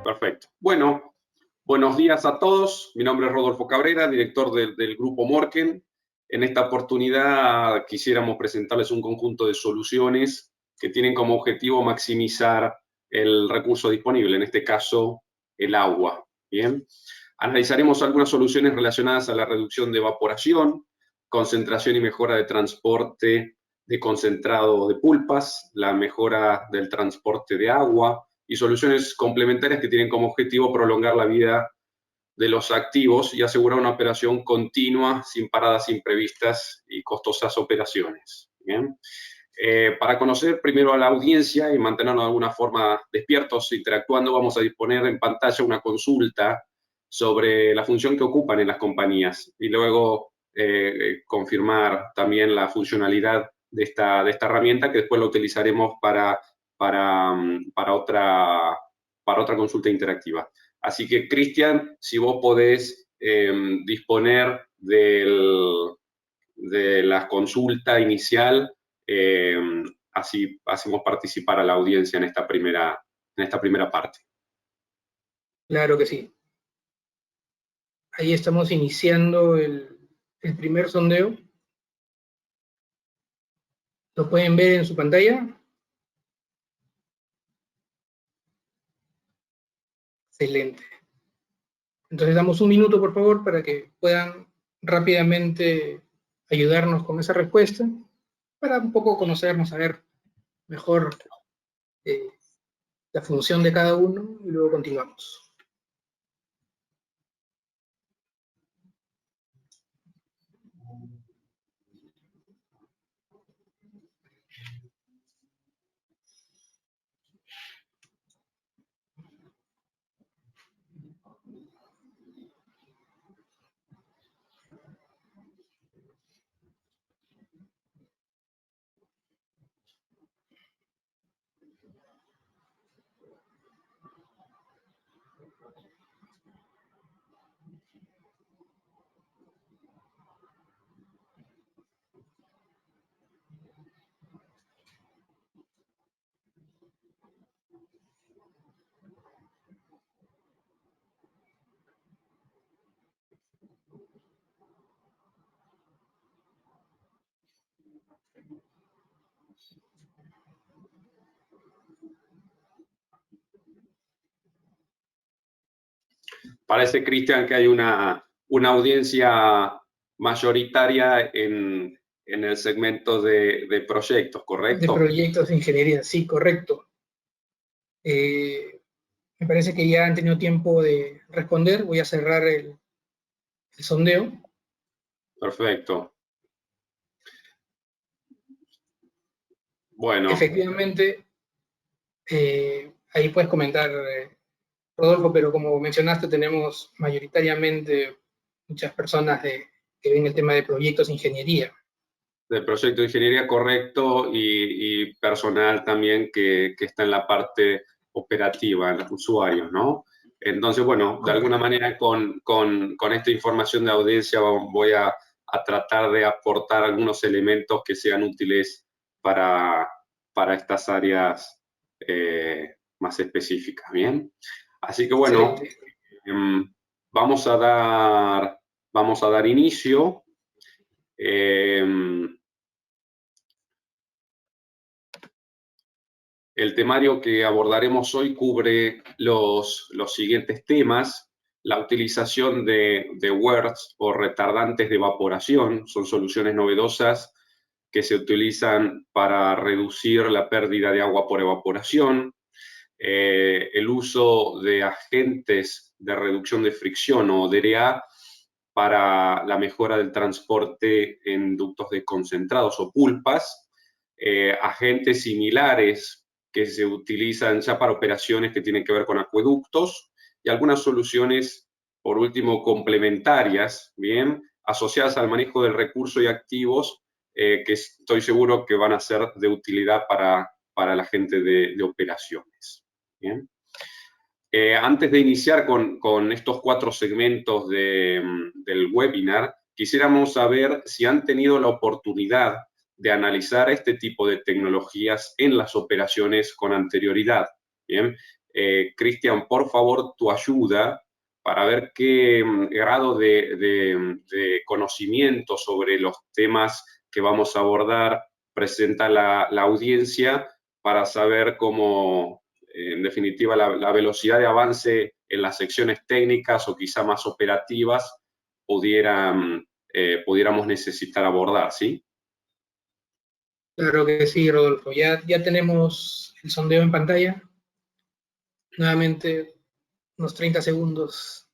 Perfecto. Bueno, buenos días a todos. Mi nombre es Rodolfo Cabrera, director del Grupo Morken. En esta oportunidad quisiéramos presentarles un conjunto de soluciones que tienen como objetivo maximizar el recurso disponible, en este caso, el agua. Bien. Analizaremos algunas soluciones relacionadas a la reducción de evaporación, concentración y mejora de transporte de concentrado de pulpas, la mejora del transporte de agua y soluciones complementarias que tienen como objetivo prolongar la vida de los activos y asegurar una operación continua, sin paradas imprevistas y costosas operaciones. Bien. Para conocer primero a la audiencia y mantenernos de alguna forma despiertos, interactuando, vamos a disponer en pantalla una consulta sobre la función que ocupan en las compañías y luego confirmar también la funcionalidad de esta herramienta que después la utilizaremos para otra consulta interactiva. Así que, Cristian, si vos podés disponer de la consulta inicial, así hacemos participar a la audiencia en esta primera parte. Claro que sí. Ahí estamos iniciando el primer sondeo. ¿Lo pueden ver en su pantalla? Excelente. Entonces damos un minuto, por favor, para que puedan rápidamente ayudarnos con esa respuesta, para un poco conocernos, saber mejor la función de cada uno y luego continuamos. Parece, Cristian, que hay una audiencia mayoritaria en el segmento de proyectos, ¿correcto? De proyectos de ingeniería, sí, correcto. Me parece que ya han tenido tiempo de responder. Voy a cerrar el sondeo. Perfecto. Bueno. Efectivamente, ahí puedes comentar, Rodolfo, pero como mencionaste, tenemos mayoritariamente muchas personas que ven el tema de proyectos de ingeniería. De proyecto de ingeniería, correcto, y personal también que está en la parte operativa, en los usuarios, ¿no? Entonces, bueno, de alguna manera con esta información de audiencia voy a tratar de aportar algunos elementos que sean útiles para estas áreas más específicas, ¿bien? Así que, bueno, vamos a dar inicio. El temario que abordaremos hoy cubre los siguientes temas: la utilización de WERS o retardantes de evaporación, son soluciones novedosas que se utilizan para reducir la pérdida de agua por evaporación, el uso de agentes de reducción de fricción o DRA para la mejora del transporte en ductos de concentrados o pulpas, agentes similares que se utilizan ya para operaciones que tienen que ver con acueductos y algunas soluciones, por último, complementarias, bien, asociadas al manejo del recurso y activos que estoy seguro que van a ser de utilidad para la gente de operaciones. Bien. Antes de iniciar con estos 4 segmentos del webinar, quisiéramos saber si han tenido la oportunidad de analizar este tipo de tecnologías en las operaciones con anterioridad. Bien. Cristian, por favor, tu ayuda para ver qué grado de conocimiento sobre los temas que vamos a abordar presenta la audiencia, para saber cómo, en definitiva, la velocidad de avance en las secciones técnicas o quizá más operativas pudiéramos necesitar abordar, ¿sí? Claro que sí, Rodolfo. Ya tenemos el sondeo en pantalla. Nuevamente, unos 30 segundos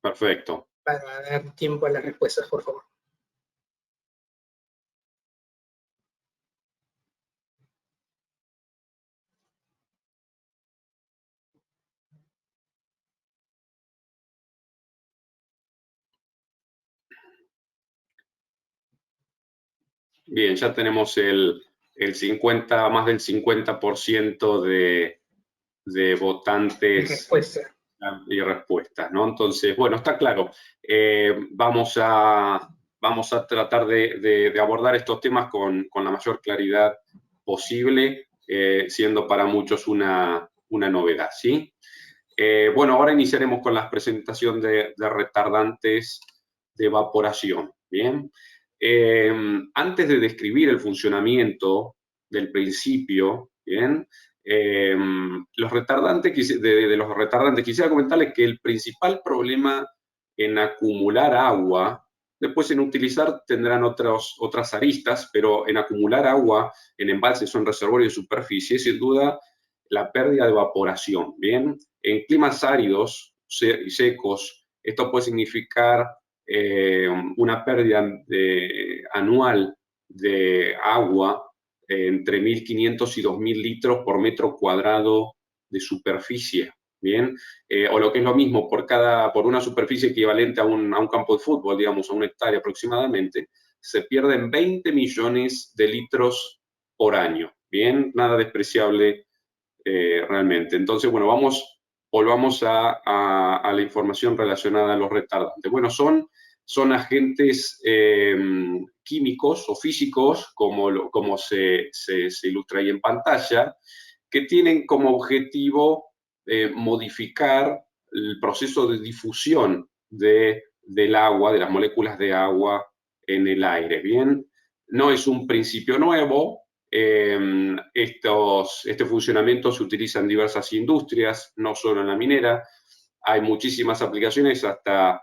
Perfecto. para dar tiempo a las respuestas, por favor. Bien, ya tenemos más del 50% de votantes Respuesta. y respuestas, ¿no? Entonces, bueno, está claro. Vamos a tratar de abordar estos temas con la mayor claridad posible, siendo para muchos una novedad, ¿sí? Bueno, ahora iniciaremos con la presentación de retardantes de evaporación, ¿bien? Antes de describir el funcionamiento del principio, ¿bien? Los retardantes, de los retardantes, quisiera comentarles que el principal problema en acumular agua, después en utilizar tendrán otras aristas, pero en acumular agua en embalses o en reservorios de superficie, sin duda, la pérdida de evaporación, ¿bien? En climas áridos y secos, esto puede significar una pérdida anual de agua entre 1.500 y 2.000 litros por metro cuadrado de superficie, ¿bien? O lo que es lo mismo, por una superficie equivalente a un campo de fútbol, digamos, a una hectárea aproximadamente, se pierden 20 millones de litros por año, ¿bien? Nada despreciable realmente. Entonces, bueno, volvamos a la información relacionada a los retardantes. Bueno, son agentes químicos o físicos, como se ilustra ahí en pantalla, que tienen como objetivo modificar el proceso de difusión del agua, de las moléculas de agua en el aire. Bien, no es un principio nuevo. Este funcionamiento se utiliza en diversas industrias, no solo en la minera. Hay muchísimas aplicaciones, hasta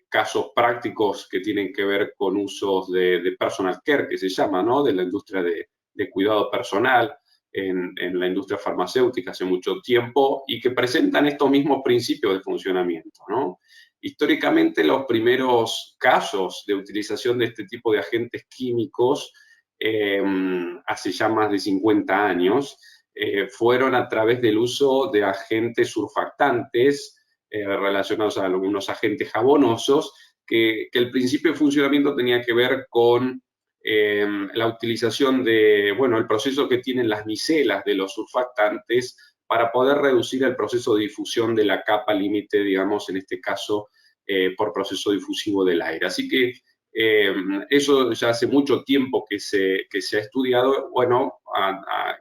casos prácticos que tienen que ver con usos de personal care, que se llama, ¿no? De la industria de cuidado personal, en la industria farmacéutica hace mucho tiempo, y que presentan estos mismos principios de funcionamiento, ¿no? Históricamente, los primeros casos de utilización de este tipo de agentes químicos hace ya más de 50 años, fueron a través del uso de agentes surfactantes relacionados a algunos agentes jabonosos, que el principio de funcionamiento tenía que ver con la utilización el proceso que tienen las micelas de los surfactantes para poder reducir el proceso de difusión de la capa límite, digamos, en este caso, por proceso difusivo del aire. Así que eso ya hace mucho tiempo que se ha estudiado, bueno,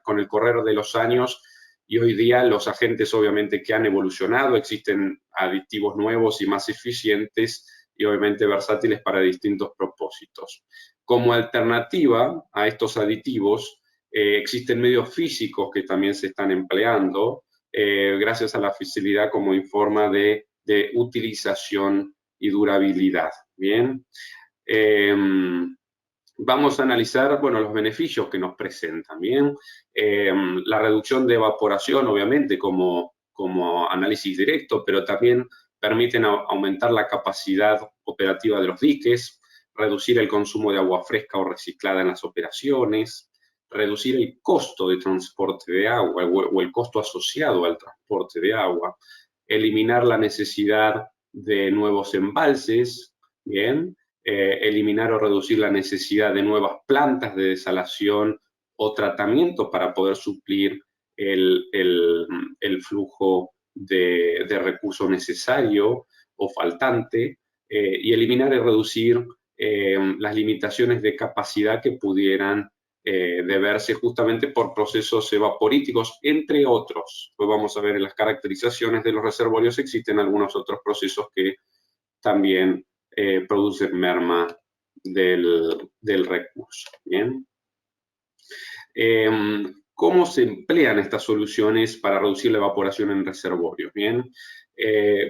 con el correr de los años, y hoy día los agentes obviamente que han evolucionado, existen aditivos nuevos y más eficientes y obviamente versátiles para distintos propósitos. Como alternativa a estos aditivos, existen medios físicos que también se están empleando, gracias a la facilidad, como informa, de utilización y durabilidad. Bien. Vamos a analizar, bueno, los beneficios que nos presentan, ¿bien? La reducción de evaporación, obviamente, como análisis directo, pero también permiten aumentar la capacidad operativa de los diques, reducir el consumo de agua fresca o reciclada en las operaciones, reducir el costo de transporte de agua o el costo asociado al transporte de agua, eliminar la necesidad de nuevos embalses, ¿bien? Eliminar o reducir la necesidad de nuevas plantas de desalación o tratamiento para poder suplir el flujo de recursos necesario o faltante, y eliminar y reducir las limitaciones de capacidad que pudieran deberse justamente por procesos evaporíticos, entre otros. Pues vamos a ver en las caracterizaciones de los reservorios, existen algunos otros procesos que también producen merma del recurso. ¿Bien? ¿Cómo se emplean estas soluciones para reducir la evaporación en reservorios? Bien,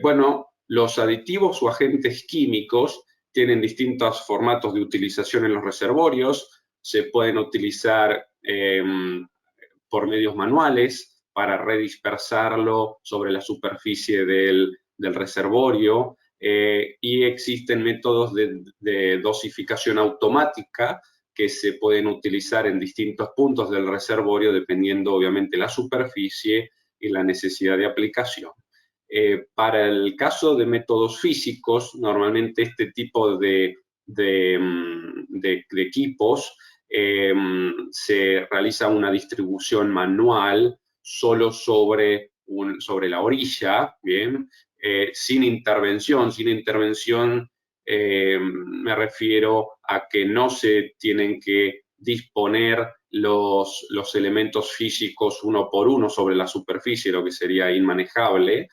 bueno, los aditivos o agentes químicos tienen distintos formatos de utilización en los reservorios. Se pueden utilizar por medios manuales para redispersarlo sobre la superficie del reservorio, y existen métodos de dosificación automática que se pueden utilizar en distintos puntos del reservorio dependiendo obviamente la superficie y la necesidad de aplicación. Para el caso de métodos físicos, normalmente este tipo de equipos se realiza una distribución manual solo sobre la orilla, ¿bien? Sin intervención. Sin intervención me refiero a que no se tienen que disponer los elementos físicos uno por uno sobre la superficie, lo que sería inmanejable,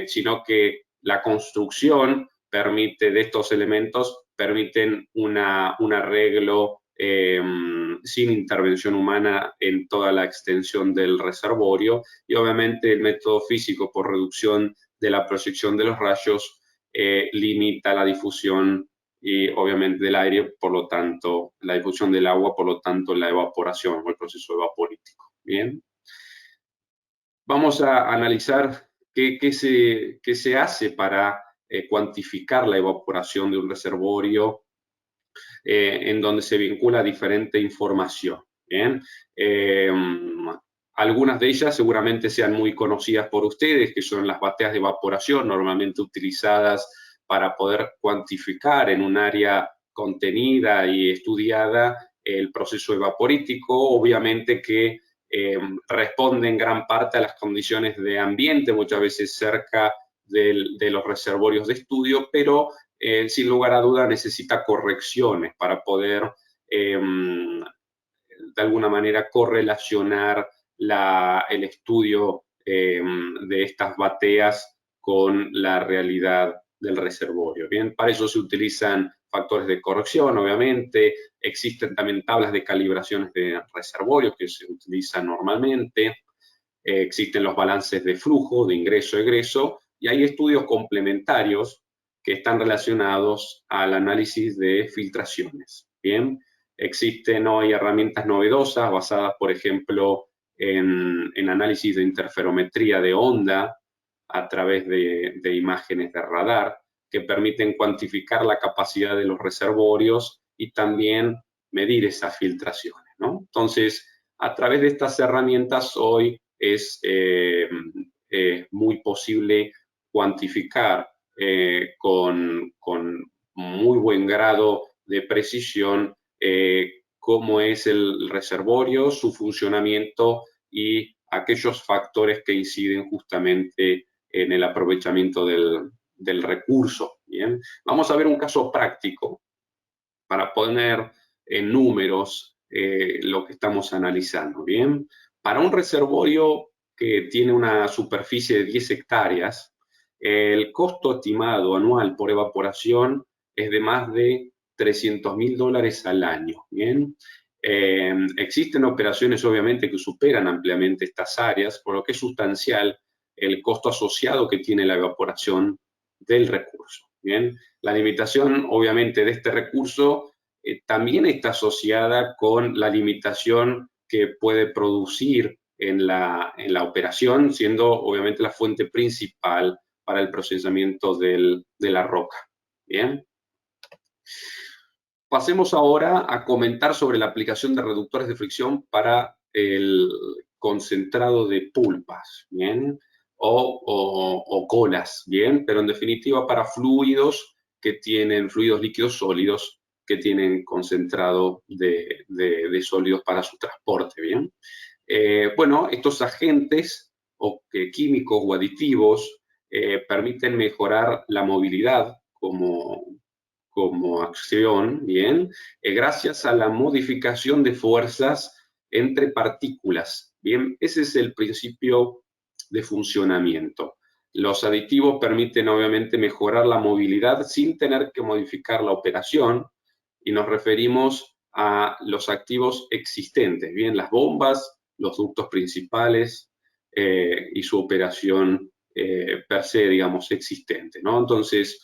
sino que la construcción permite, de estos elementos, permiten un arreglo sin intervención humana en toda la extensión del reservorio, y obviamente el método físico por reducción de la proyección de los rayos limita la difusión y obviamente del aire, por lo tanto, la difusión del agua, por lo tanto, la evaporación o el proceso evaporítico. Bien. Vamos a analizar qué se hace para cuantificar la evaporación de un reservorio, en donde se vincula diferente información. ¿Bien? Algunas de ellas seguramente sean muy conocidas por ustedes, que son las bateas de evaporación, normalmente utilizadas para poder cuantificar en un área contenida y estudiada el proceso evaporítico. Obviamente que responde en gran parte a las condiciones de ambiente, muchas veces cerca de los reservorios de estudio, pero sin lugar a duda necesita correcciones para poder de alguna manera correlacionar el estudio de estas bateas con la realidad del reservorio. Bien, para eso se utilizan factores de corrección, obviamente. Existen también tablas de calibraciones de reservorios que se utilizan normalmente. Existen los balances de flujo, de ingreso-egreso, y hay estudios complementarios que están relacionados al análisis de filtraciones. Bien, existen hoy herramientas novedosas basadas, por ejemplo, en análisis de interferometría de onda a través de imágenes de radar, que permiten cuantificar la capacidad de los reservorios y también medir esas filtraciones, ¿no? Entonces, a través de estas herramientas hoy es muy posible cuantificar con muy buen grado de precisión cómo es el reservorio, su funcionamiento y aquellos factores que inciden justamente en el aprovechamiento del recurso. ¿Bien? Vamos a ver un caso práctico para poner en números lo que estamos analizando. ¿Bien? Para un reservorio que tiene una superficie de 10 hectáreas, el costo estimado anual por evaporación es de más de $300.000 al año. ¿Bien? Existen operaciones obviamente que superan ampliamente estas áreas, por lo que es sustancial el costo asociado que tiene la evaporación del recurso. ¿Bien? La limitación obviamente de este recurso también está asociada con la limitación que puede producir en la operación, siendo obviamente la fuente principal para el procesamiento de la roca. Bien. Pasemos ahora a comentar sobre la aplicación de reductores de fricción para el concentrado de pulpas, ¿bien? O colas, ¿bien? Pero en definitiva para fluidos fluidos líquidos sólidos que tienen concentrado de sólidos para su transporte, ¿bien? Bueno, estos agentes químicos o aditivos permiten mejorar la movilidad, como como acción, ¿bien? Gracias a la modificación de fuerzas entre partículas, ¿bien? Ese es el principio de funcionamiento. Los aditivos permiten obviamente mejorar la movilidad sin tener que modificar la operación, y nos referimos a los activos existentes, bien, las bombas, los ductos principales y su operación per se, digamos, existente, ¿no? Entonces,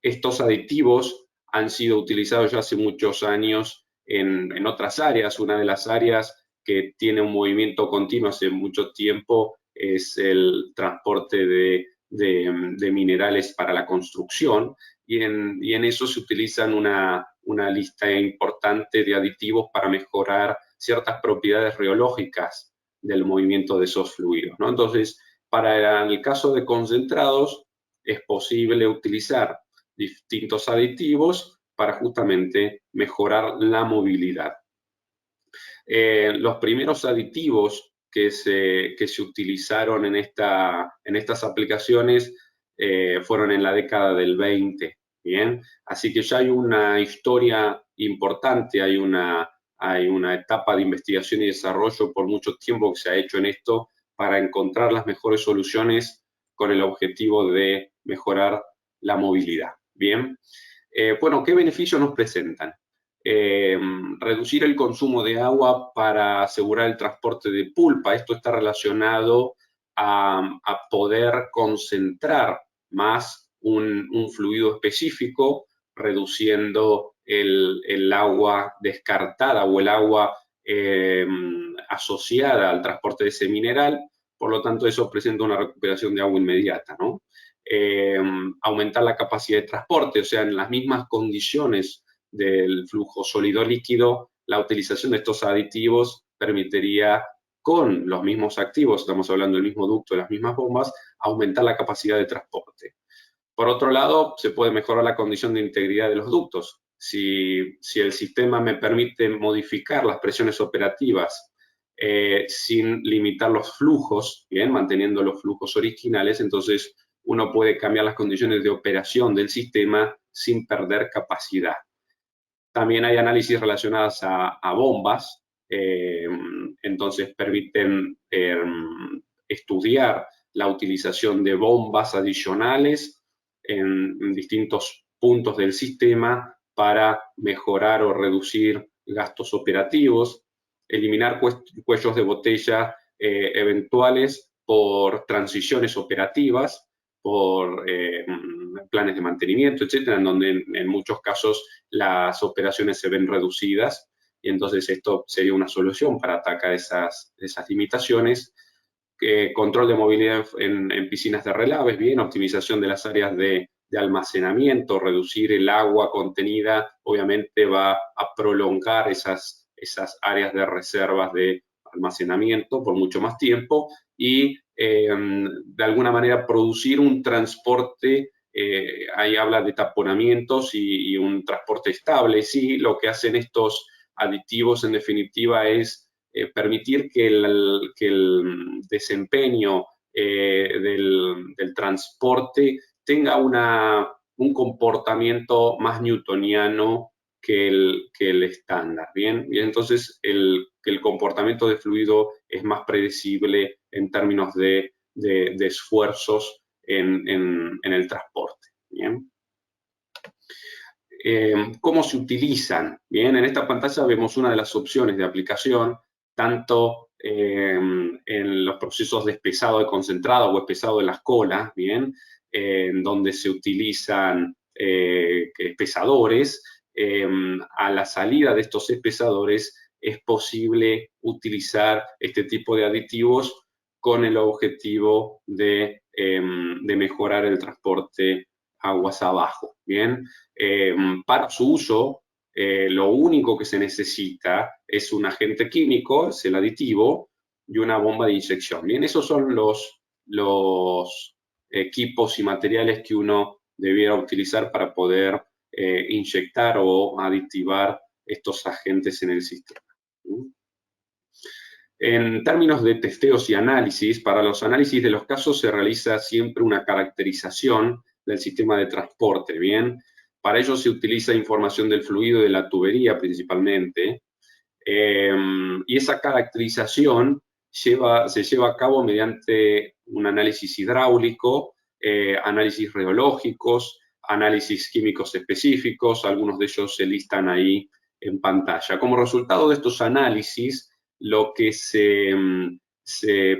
estos aditivos han sido utilizados ya hace muchos años en otras áreas. Una de las áreas que tiene un movimiento continuo hace mucho tiempo es el transporte de minerales para la construcción, y en eso se utilizan una lista importante de aditivos para mejorar ciertas propiedades reológicas del movimiento de esos fluidos, ¿no? Entonces, para el caso de concentrados, es posible utilizar distintos aditivos para justamente mejorar la movilidad. Los primeros aditivos que se utilizaron en estas aplicaciones fueron en la década del 20, ¿bien? Así que ya hay una historia importante, hay una etapa de investigación y desarrollo por mucho tiempo que se ha hecho en esto para encontrar las mejores soluciones con el objetivo de mejorar la movilidad, ¿bien? Bueno, ¿qué beneficios nos presentan? Reducir el consumo de agua para asegurar el transporte de pulpa. Esto está relacionado a poder concentrar más un fluido específico, reduciendo el agua descartada o el agua asociada al transporte de ese mineral. Por lo tanto, eso presenta una recuperación de agua inmediata, ¿no? Aumentar la capacidad de transporte, o sea, en las mismas condiciones del flujo sólido-líquido, la utilización de estos aditivos permitiría, con los mismos activos, estamos hablando del mismo ducto, de las mismas bombas, aumentar la capacidad de transporte. Por otro lado, se puede mejorar la condición de integridad de los ductos. Si el sistema me permite modificar las presiones operativas sin limitar los flujos, bien, manteniendo los flujos originales, entonces uno puede cambiar las condiciones de operación del sistema sin perder capacidad. También hay análisis relacionados a bombas, entonces permiten estudiar la utilización de bombas adicionales en distintos puntos del sistema para mejorar o reducir gastos operativos, eliminar cuellos de botella eventuales por transiciones operativas, por planes de mantenimiento, etcétera, en donde en muchos casos las operaciones se ven reducidas, y entonces esto sería una solución para atacar esas limitaciones. Control de movilidad en piscinas de relaves, bien, optimización de las áreas de almacenamiento, reducir el agua contenida, obviamente va a prolongar esas áreas de reservas de almacenamiento por mucho más tiempo, y de alguna manera producir un transporte, ahí habla de taponamientos y un transporte estable. Sí, lo que hacen estos aditivos en definitiva es permitir que el desempeño del transporte tenga un comportamiento más newtoniano que el estándar, ¿bien? Y entonces que el comportamiento de fluido es más predecible en términos de esfuerzos en el transporte, ¿bien? ¿Cómo se utilizan? Bien, en esta pantalla vemos una de las opciones de aplicación, tanto en los procesos de espesado de concentrado o espesado de las colas, bien, en donde se utilizan espesadores. A la salida de estos espesadores es posible utilizar este tipo de aditivos con el objetivo de mejorar el transporte aguas abajo, ¿bien? Para su uso, lo único que se necesita es un agente químico, es el aditivo, y una bomba de inyección. Bien, esos son los equipos y materiales que uno debiera utilizar para poder inyectar o aditivar estos agentes en el sistema. En términos de testeos y análisis, para los análisis de los casos se realiza siempre una caracterización del sistema de transporte, ¿bien? Para ello se utiliza información del fluido de la tubería principalmente, y esa caracterización se lleva a cabo mediante un análisis hidráulico, análisis rheológicos, análisis químicos específicos, algunos de ellos se listan ahí en pantalla. Como resultado de estos análisis, lo que se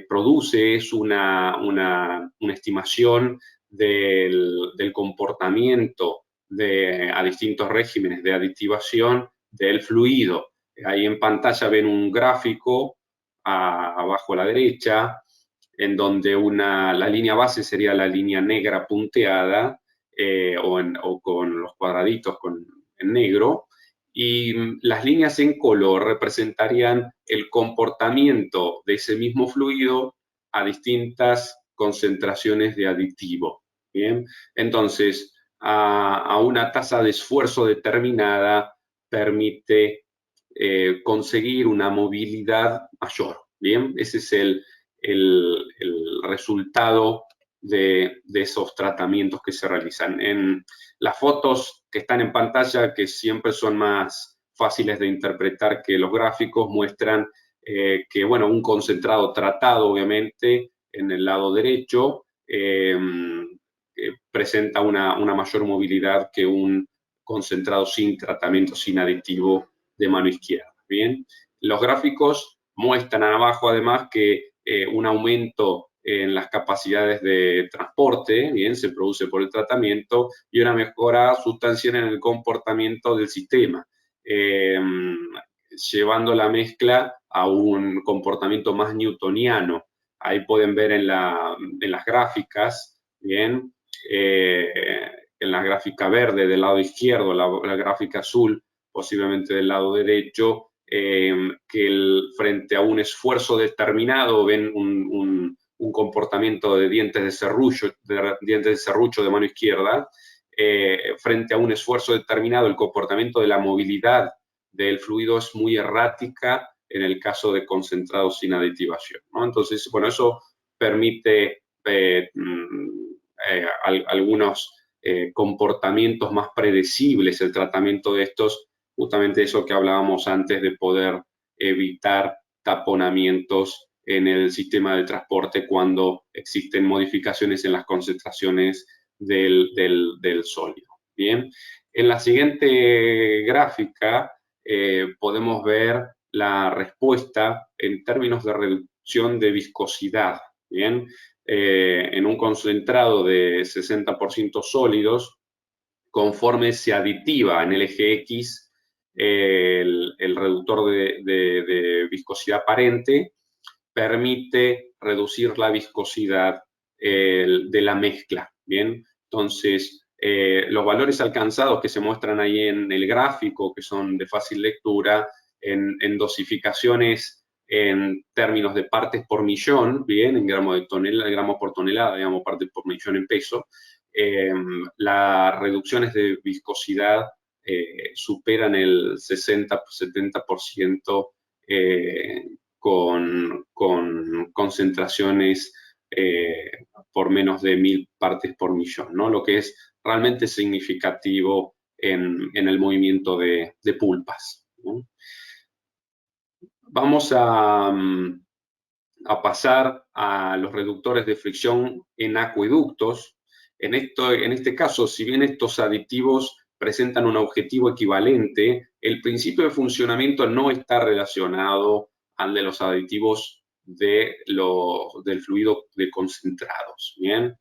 produce es una estimación del comportamiento a distintos regímenes de aditivación del fluido. Ahí en pantalla ven un gráfico abajo a la derecha, en donde la línea base sería la línea negra punteada, o con los cuadraditos en negro, y las líneas en color representarían el comportamiento de ese mismo fluido a distintas concentraciones de aditivo. ¿Bien? Entonces, a una tasa de esfuerzo determinada permite conseguir una movilidad mayor. ¿Bien? Ese es el resultado de esos tratamientos que se realizan. En las fotos que están en pantalla, que siempre son más fáciles de interpretar que los gráficos, muestran que, bueno, un concentrado tratado, obviamente, en el lado derecho, presenta una mayor movilidad que un concentrado sin tratamiento, sin aditivo de mano izquierda. Bien, los gráficos muestran abajo además que un aumento en las capacidades de transporte, bien, se produce por el tratamiento, y una mejora sustancial en el comportamiento del sistema, llevando la mezcla a un comportamiento más newtoniano. Ahí pueden ver en las gráficas, bien, en la gráfica verde del lado izquierdo, la gráfica azul posiblemente del lado derecho, que frente a un esfuerzo determinado ven un comportamiento de dientes de serrucho de mano izquierda, frente a un esfuerzo determinado el comportamiento de la movilidad del fluido es muy errática en el caso de concentrados sin aditivación, ¿no? Entonces, bueno, eso permite algunos comportamientos más predecibles, el tratamiento de estos, justamente eso que hablábamos antes de poder evitar taponamientos en el sistema de transporte cuando existen modificaciones en las concentraciones del sólido. Bien, en la siguiente gráfica podemos ver la respuesta en términos de reducción de viscosidad. Bien, en un concentrado de 60% sólidos, conforme se aditiva en el eje X el reductor de viscosidad aparente, permite reducir la viscosidad de la mezcla. Bien, entonces los valores alcanzados que se muestran ahí en el gráfico, que son de fácil lectura, en dosificaciones en términos de partes por millón, bien, en gramos por tonelada, digamos, partes por millón en peso, las reducciones de viscosidad superan el 60-70% con concentraciones por menos de 1000 partes por millón, ¿no? Lo que es realmente significativo en el movimiento de pulpas, ¿no? Vamos a pasar a los reductores de fricción en acueductos. En este caso, si bien estos aditivos presentan un objetivo equivalente, el principio de funcionamiento no está relacionado al de los aditivos del fluido de concentrados. Bien,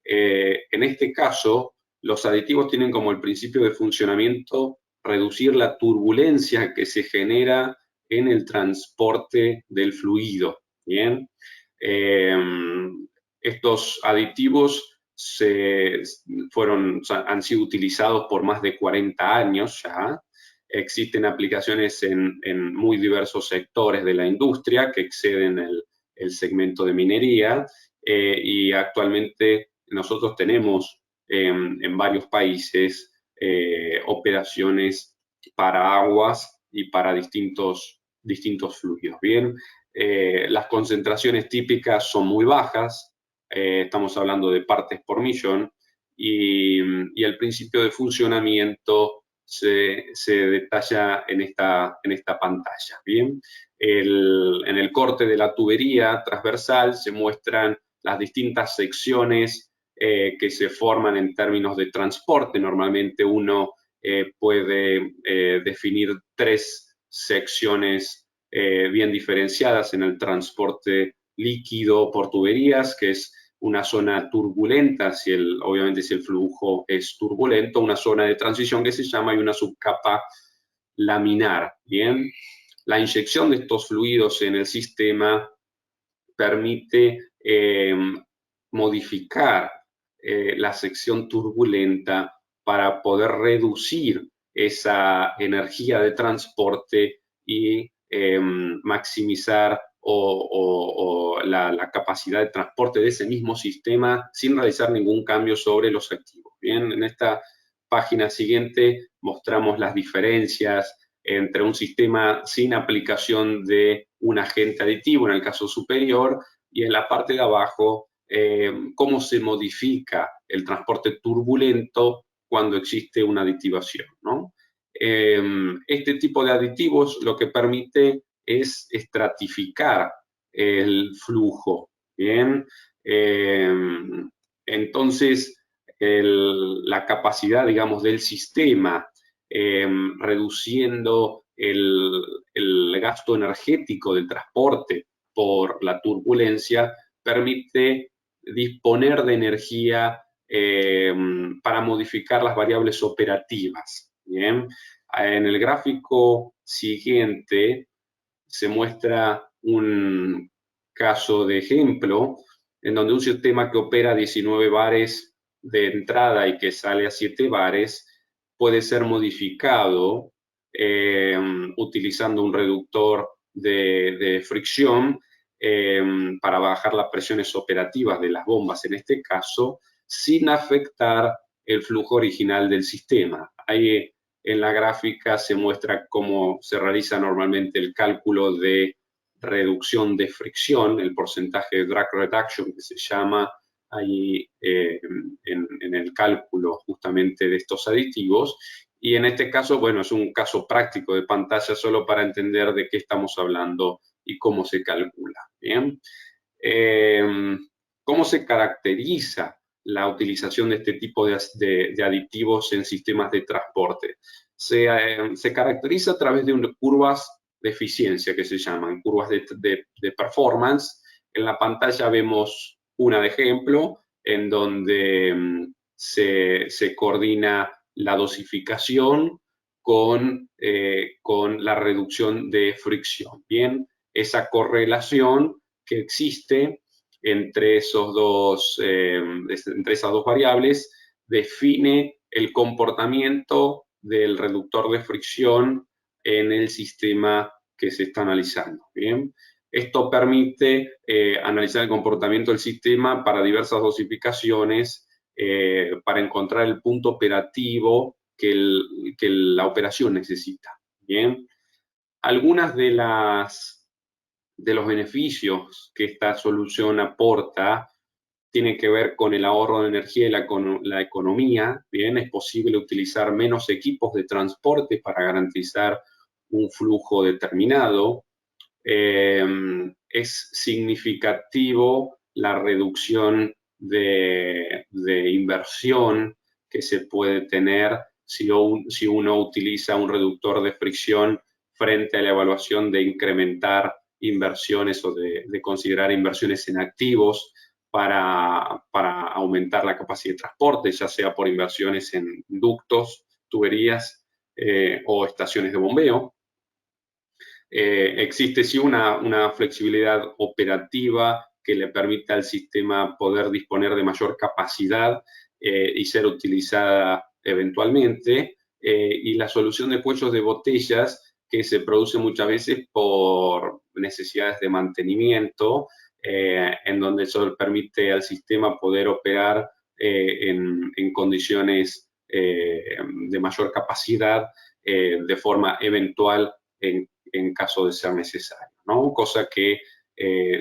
en este caso, los aditivos tienen como el principio de funcionamiento reducir la turbulencia que se genera en el transporte del fluido. Bien, estos aditivos han sido utilizados por más de 40 años ya. Existen aplicaciones en muy diversos sectores de la industria que exceden el segmento de minería, y actualmente nosotros tenemos en varios países operaciones para aguas y para distintos fluidos. Bien, las concentraciones típicas son muy bajas, estamos hablando de partes por millón, y el principio de funcionamiento se detalla en esta pantalla. Bien, en el corte de la tubería transversal se muestran las distintas secciones que se forman en términos de transporte. Normalmente uno puede definir 3 secciones bien diferenciadas en el transporte líquido por tuberías, que es una zona turbulenta, obviamente si el flujo es turbulento, una zona de transición que se llama, y una subcapa laminar. Bien, la inyección de estos fluidos en el sistema permite modificar la sección turbulenta para poder reducir esa energía de transporte y maximizar la capacidad de transporte de ese mismo sistema sin realizar ningún cambio sobre los activos. Bien, en esta página siguiente mostramos las diferencias entre un sistema sin aplicación de un agente aditivo, en el caso superior, y en la parte de abajo, cómo se modifica el transporte turbulento cuando existe una aditivación, ¿no? Este tipo de aditivos lo que permite es estratificar el flujo, ¿bien? Entonces, la capacidad, digamos, del sistema, reduciendo el gasto energético del transporte por la turbulencia, permite disponer de energía para modificar las variables operativas. Bien, en el gráfico siguiente se muestra un caso de ejemplo en donde un sistema que opera a 19 bares de entrada y que sale a 7 bares puede ser modificado utilizando un reductor de fricción para bajar las presiones operativas de las bombas, en este caso, sin afectar el flujo original del sistema. Ahí en la gráfica se muestra cómo se realiza normalmente el cálculo de reducción de fricción, el porcentaje de drag reduction que se llama ahí en el cálculo justamente de estos aditivos. Y en este caso, bueno, es un caso práctico de pantalla solo para entender de qué estamos hablando y cómo se calcula. Bien. ¿Cómo se caracteriza la utilización de este tipo de aditivos en sistemas de transporte? Se caracteriza a través de curvas de eficiencia que se llaman, curvas de performance. En la pantalla vemos una de ejemplo en donde se coordina la dosificación con la reducción de fricción. Bien, esa correlación que existe entre esas dos variables define el comportamiento del reductor de fricción en el sistema que se está analizando. Bien, esto permite analizar el comportamiento del sistema para diversas dosificaciones para encontrar el punto operativo que la operación necesita. Bien, algunas de los beneficios que esta solución aporta tienen que ver con el ahorro de energía y la economía. Bien, es posible utilizar menos equipos de transporte para garantizar un flujo determinado. Es significativo la reducción de inversión que se puede tener si uno utiliza un reductor de fricción frente a la evaluación de incrementar inversiones o de considerar inversiones en activos para aumentar la capacidad de transporte, ya sea por inversiones en ductos, tuberías o estaciones de bombeo. Existe sí una flexibilidad operativa que le permita al sistema poder disponer de mayor capacidad y ser utilizada eventualmente. Y la solución de cuellos de botellas que se produce muchas veces por necesidades de mantenimiento, en donde eso permite al sistema poder operar en condiciones de mayor capacidad de forma eventual en caso de ser necesario, ¿no? Cosa que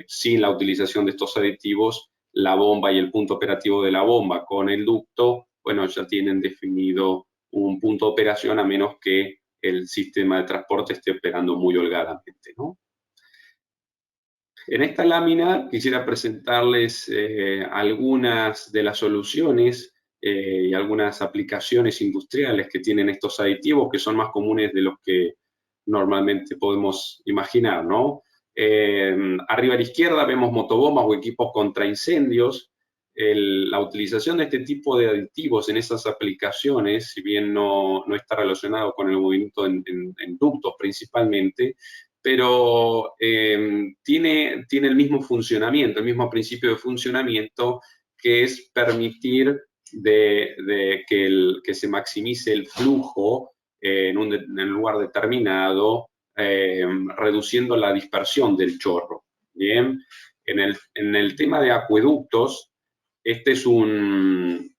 sin la utilización de estos aditivos, la bomba y el punto operativo de la bomba con el ducto bueno, ya tienen definido un punto de operación a menos que el sistema de transporte esté operando muy holgadamente, ¿no? En esta lámina quisiera presentarles algunas de las soluciones y algunas aplicaciones industriales que tienen estos aditivos, que son más comunes de los que normalmente podemos imaginar, ¿no? Arriba a la izquierda vemos motobombas o equipos contra incendios. La utilización de este tipo de aditivos en esas aplicaciones, si bien no está relacionado con el movimiento en ductos principalmente, pero tiene el mismo funcionamiento, el mismo principio de funcionamiento, que es permitir que se maximice el flujo en un lugar determinado, reduciendo la dispersión del chorro. Bien, en el tema de acueductos, este es un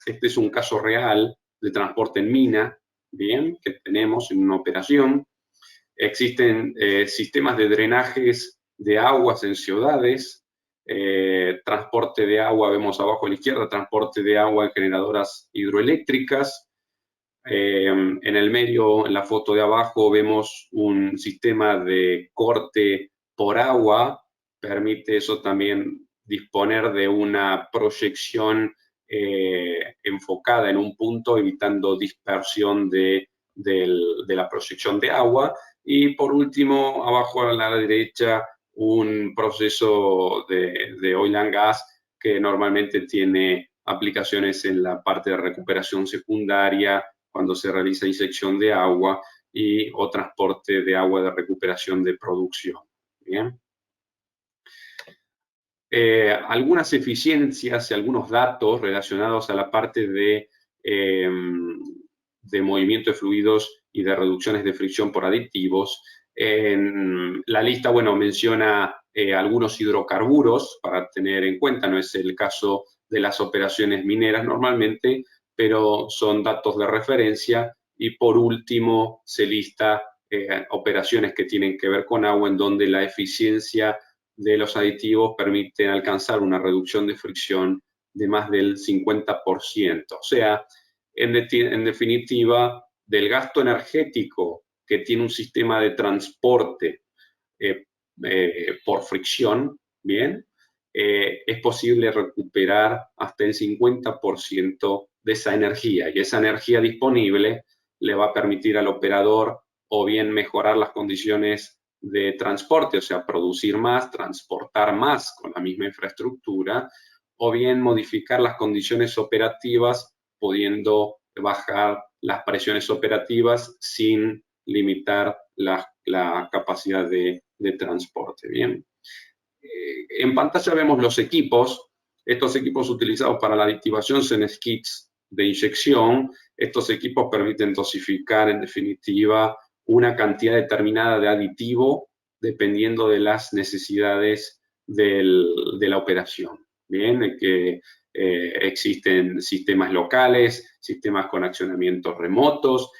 caso real de transporte en mina, bien, que tenemos en una operación. Existen sistemas de drenajes de aguas en ciudades, transporte de agua, vemos abajo a la izquierda, transporte de agua en generadoras hidroeléctricas. En el medio, en la foto de abajo, vemos un sistema de corte por agua. Permite eso también disponer de una proyección enfocada en un punto, evitando dispersión de la proyección de agua. Y por último, abajo a la derecha, un proceso de oil and gas que normalmente tiene aplicaciones en la parte de recuperación secundaria, cuando se realiza inyección de agua o transporte de agua de recuperación de producción. Bien. Algunas eficiencias y algunos datos relacionados a la parte de movimiento de fluidos y de reducciones de fricción por aditivos. En la lista, bueno, menciona algunos hidrocarburos para tener en cuenta, no es el caso de las operaciones mineras normalmente, pero son datos de referencia. Y por último, se lista operaciones que tienen que ver con agua, en donde la eficiencia de los aditivos permiten alcanzar una reducción de fricción de más del 50%. O sea, en definitiva, del gasto energético que tiene un sistema de transporte por fricción, ¿bien? Es posible recuperar hasta el 50% de esa energía, y esa energía disponible le va a permitir al operador o bien mejorar las condiciones de transporte, o sea, producir más, transportar más con la misma infraestructura, o bien modificar las condiciones operativas, pudiendo bajar las presiones operativas sin limitar la capacidad de transporte. Bien. En pantalla vemos los equipos. Estos equipos utilizados para la aditivación son skids de inyección. Estos equipos permiten dosificar, en definitiva, una cantidad determinada de aditivo dependiendo de las necesidades de la operación. Bien, que existen sistemas locales, sistemas con accionamientos remotos,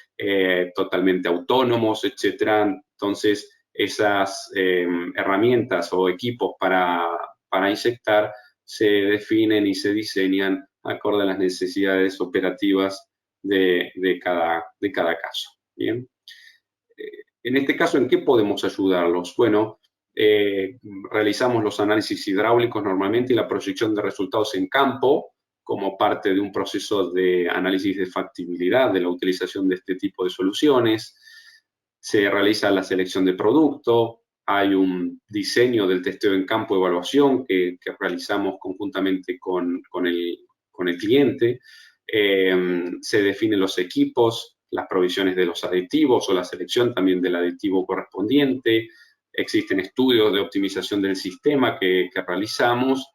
totalmente autónomos, etc. Entonces, esas herramientas o equipos para inyectar se definen y se diseñan acorde a las necesidades operativas de cada caso. Bien. En este caso, ¿en qué podemos ayudarlos? Bueno, realizamos los análisis hidráulicos normalmente y la proyección de resultados en campo como parte de un proceso de análisis de factibilidad de la utilización de este tipo de soluciones. Se realiza la selección de producto, hay un diseño del testeo en campo de evaluación que realizamos conjuntamente con el cliente. Se definen los equipos, las provisiones de los aditivos o la selección también del aditivo correspondiente. Existen estudios de optimización del sistema que realizamos,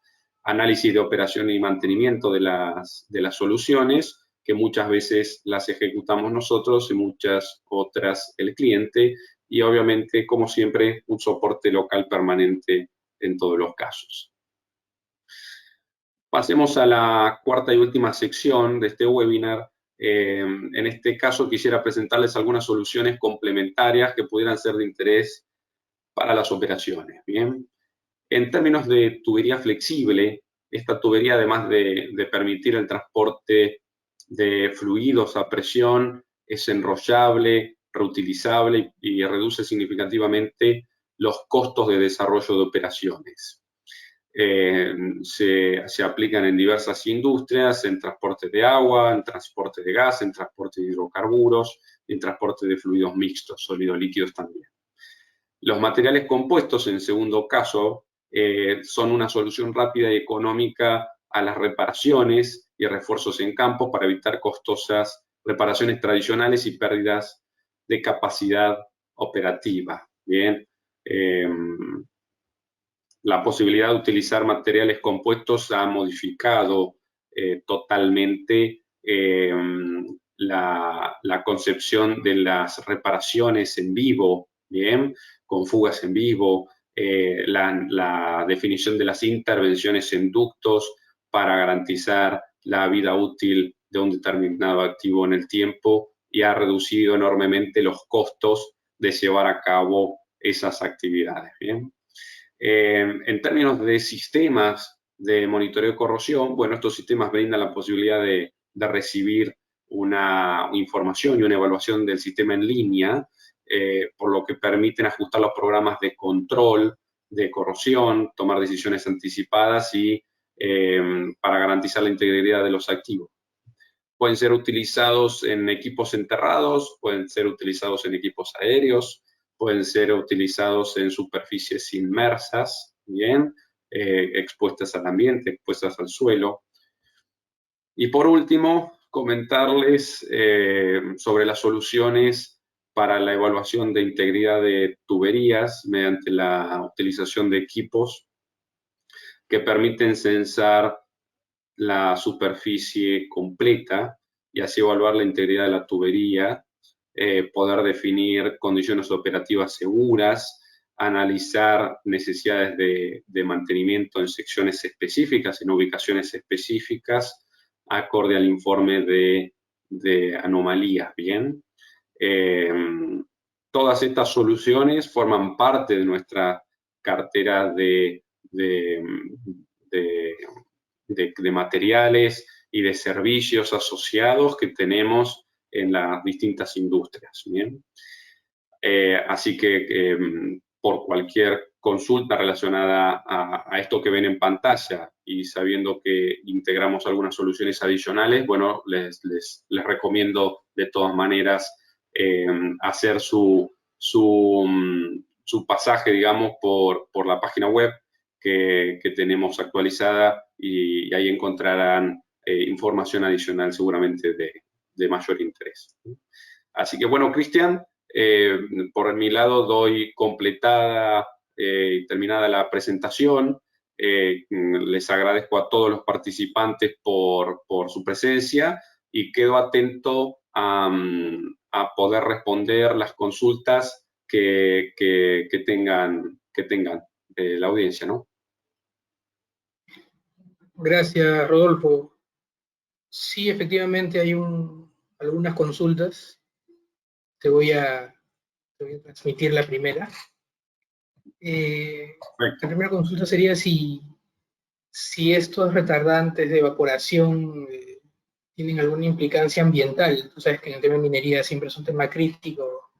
análisis de operación y mantenimiento de las soluciones, que muchas veces las ejecutamos nosotros y muchas otras el cliente, y obviamente, como siempre, un soporte local permanente en todos los casos. Pasemos a la cuarta y última sección de este webinar. En este caso quisiera presentarles algunas soluciones complementarias que pudieran ser de interés para las operaciones. Bien. En términos de tubería flexible, esta tubería, además de permitir el transporte de fluidos a presión es enrollable, reutilizable y reduce significativamente los costos de desarrollo de operaciones. Se aplican en diversas industrias, en transporte de agua, en transporte de gas, en transporte de hidrocarburos, en transporte de fluidos mixtos, sólidos líquidos también. Los materiales compuestos, en segundo caso, son una solución rápida y económica a las reparaciones y refuerzos en campo para evitar costosas reparaciones tradicionales y pérdidas de capacidad operativa. Bien, la posibilidad de utilizar materiales compuestos ha modificado totalmente la concepción de las reparaciones en vivo, bien, con fugas en vivo, la definición de las intervenciones en ductos para garantizar la vida útil de un determinado activo en el tiempo y ha reducido enormemente los costos de llevar a cabo esas actividades, bien. En términos de sistemas de monitoreo de corrosión, bueno, estos sistemas brindan la posibilidad de recibir una información y una evaluación del sistema en línea, por lo que permiten ajustar los programas de control de corrosión, tomar decisiones anticipadas y para garantizar la integridad de los activos. Pueden ser utilizados en equipos enterrados, pueden ser utilizados en equipos aéreos, pueden ser utilizados en superficies inmersas, bien, expuestas al ambiente, expuestas al suelo. Y por último, comentarles sobre las soluciones para la evaluación de integridad de tuberías mediante la utilización de equipos que permiten censar la superficie completa y así evaluar la integridad de la tubería, poder definir condiciones operativas seguras, analizar necesidades de mantenimiento en secciones específicas, en ubicaciones específicas, acorde al informe de anomalías, ¿bien? Todas estas soluciones forman parte de nuestra cartera de materiales y de servicios asociados que tenemos en las distintas industrias, ¿bien? Así que por cualquier consulta relacionada a esto que ven en pantalla y sabiendo que integramos algunas soluciones adicionales, bueno, les recomiendo de todas maneras hacer su pasaje, digamos, por la página web que tenemos actualizada y ahí encontrarán información adicional seguramente de mayor interés. Así que bueno, Cristian, por mi lado doy completada y terminada la presentación. Les agradezco a todos los participantes por su presencia y quedo atento a poder responder las consultas que tengan la audiencia, ¿no? Gracias, Rodolfo. Sí, efectivamente hay algunas consultas. Te voy a transmitir la primera. La primera consulta sería si estos retardantes de evaporación tienen alguna implicancia ambiental. Tú sabes que en el tema de minería siempre es un tema crítico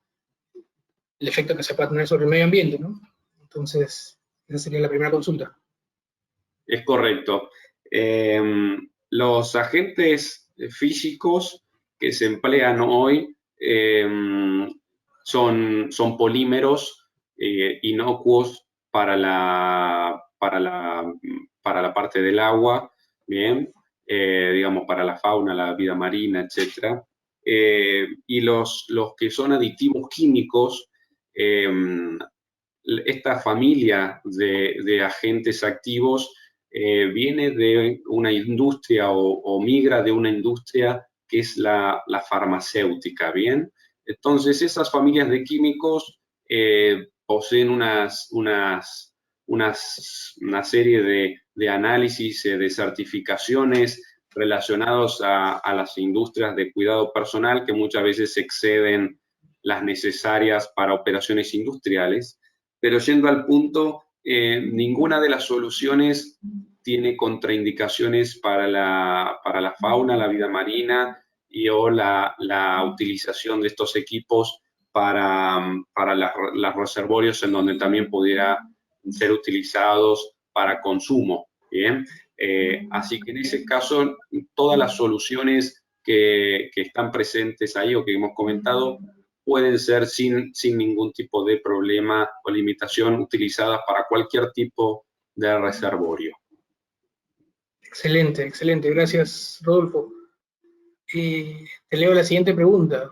el efecto que se puede tener sobre el medio ambiente, ¿no? Entonces, esa sería la primera consulta. Es correcto. Los agentes físicos que se emplean hoy son polímeros inocuos para la parte del agua, bien, digamos para la fauna, la vida marina, etc. Y los que son aditivos químicos, esta familia de agentes activos viene de una industria o migra de una industria que es la farmacéutica, ¿bien? Entonces, esas familias de químicos poseen una serie de análisis, de certificaciones relacionados a las industrias de cuidado personal que muchas veces exceden las necesarias para operaciones industriales. Pero yendo al punto, ninguna de las soluciones tiene contraindicaciones para la fauna, la vida marina o la utilización de estos equipos para los reservorios en donde también pudiera ser utilizados para consumo, ¿bien? Así que en ese caso, todas las soluciones que están presentes ahí o que hemos comentado pueden ser sin ningún tipo de problema o limitación utilizadas para cualquier tipo de reservorio. Excelente, excelente. Gracias, Rodolfo. Te leo la siguiente pregunta.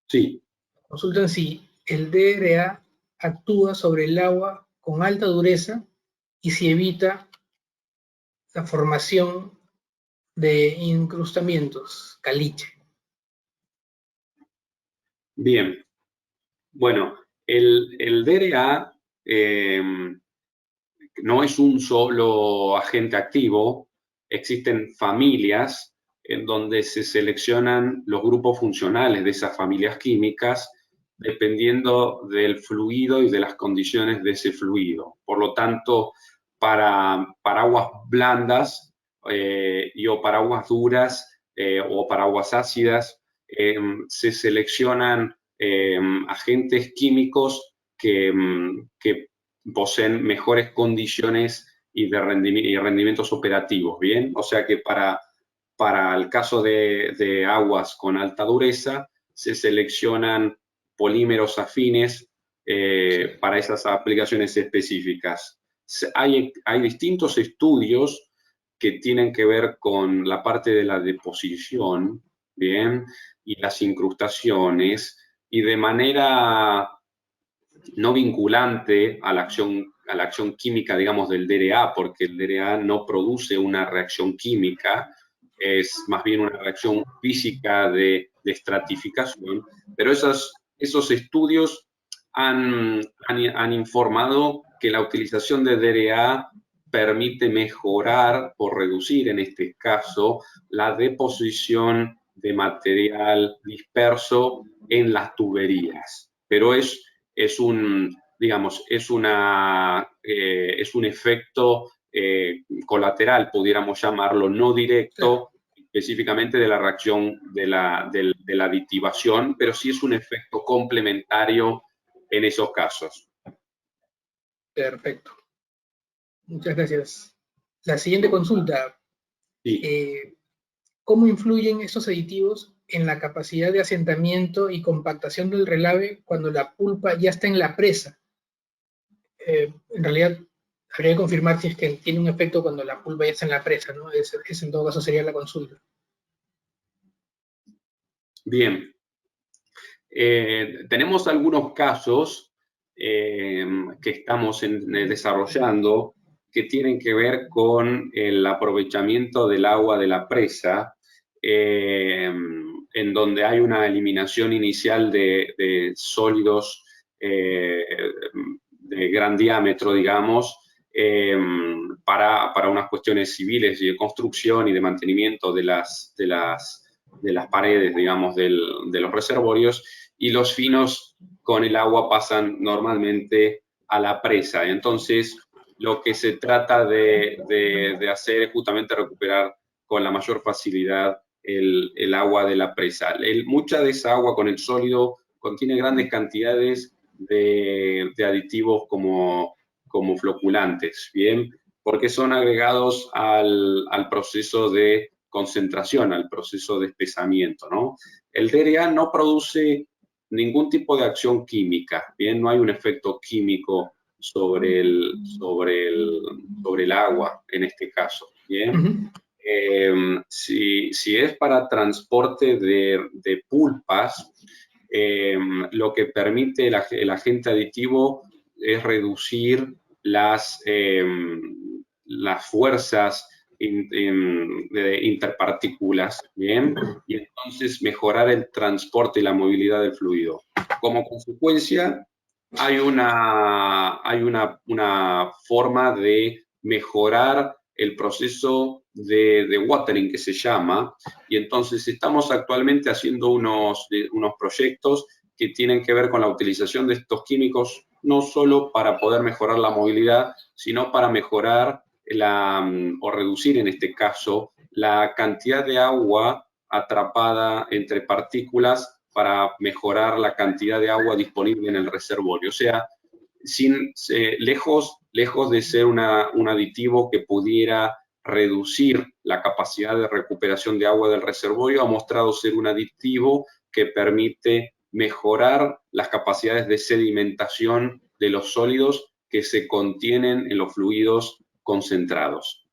Sí. Consultan si el DRA actúa sobre el agua con alta dureza y si evita la formación de incrustamientos, caliche. Bien. Bueno, el DRA no es un solo agente activo, existen familias en donde se seleccionan los grupos funcionales de esas familias químicas dependiendo del fluido y de las condiciones de ese fluido. Por lo tanto, para aguas blandas o para aguas duras o para aguas ácidas, se seleccionan agentes químicos que poseen mejores condiciones y rendimientos operativos, ¿bien? O sea que para el caso de aguas con alta dureza, se seleccionan polímeros afines para esas aplicaciones específicas. Hay distintos estudios que tienen que ver con la parte de la deposición, ¿bien? Y las incrustaciones, y de manera no vinculante a la acción química, digamos, del DRA, porque el DRA no produce una reacción química, es más bien una reacción física de estratificación, pero esos estudios han informado que la utilización de DRA permite mejorar o reducir, en este caso, la deposición de material disperso en las tuberías. Pero es un efecto colateral, pudiéramos llamarlo, no directo, específicamente de la reacción de la aditivación, pero sí es un efecto complementario en esos casos. Perfecto. Muchas gracias. La siguiente consulta. Sí. ¿Cómo influyen estos aditivos en la capacidad de asentamiento y compactación del relave cuando la pulpa ya está en la presa? En realidad, habría que confirmar si es que tiene un efecto cuando la pulpa ya está en la presa, ¿no? Esa en todo caso sería la consulta. Bien. Tenemos algunos casos que estamos desarrollando que tienen que ver con el aprovechamiento del agua de la presa, en donde hay una eliminación inicial de sólidos de gran diámetro, digamos, para unas cuestiones civiles y de construcción y de mantenimiento de las paredes, digamos, de los reservorios, y los finos con el agua pasan normalmente a la presa. Entonces, lo que se trata de hacer es justamente recuperar con la mayor facilidad el agua de la presa. Mucha de esa agua con el sólido contiene grandes cantidades de aditivos como floculantes, ¿bien? Porque son agregados al proceso de concentración, al proceso de espesamiento, ¿no? El DRA no produce ningún tipo de acción química, ¿bien? No hay un efecto químico sobre el agua, en este caso, ¿bien? Si es para transporte de pulpas, lo que permite el agente aditivo es reducir las fuerzas de interpartículas, ¿bien? Y entonces mejorar el transporte y la movilidad del fluido. Como consecuencia, hay una forma de mejorar el proceso de watering, que se llama, y entonces estamos actualmente haciendo unos proyectos que tienen que ver con la utilización de estos químicos, no solo para poder mejorar la movilidad, sino para mejorar o reducir en este caso la cantidad de agua atrapada entre partículas para mejorar la cantidad de agua disponible en el reservorio. O sea, lejos de ser un aditivo que pudiera reducir la capacidad de recuperación de agua del reservorio, ha mostrado ser un aditivo que permite mejorar las capacidades de sedimentación de los sólidos que se contienen en los fluidos concentrados.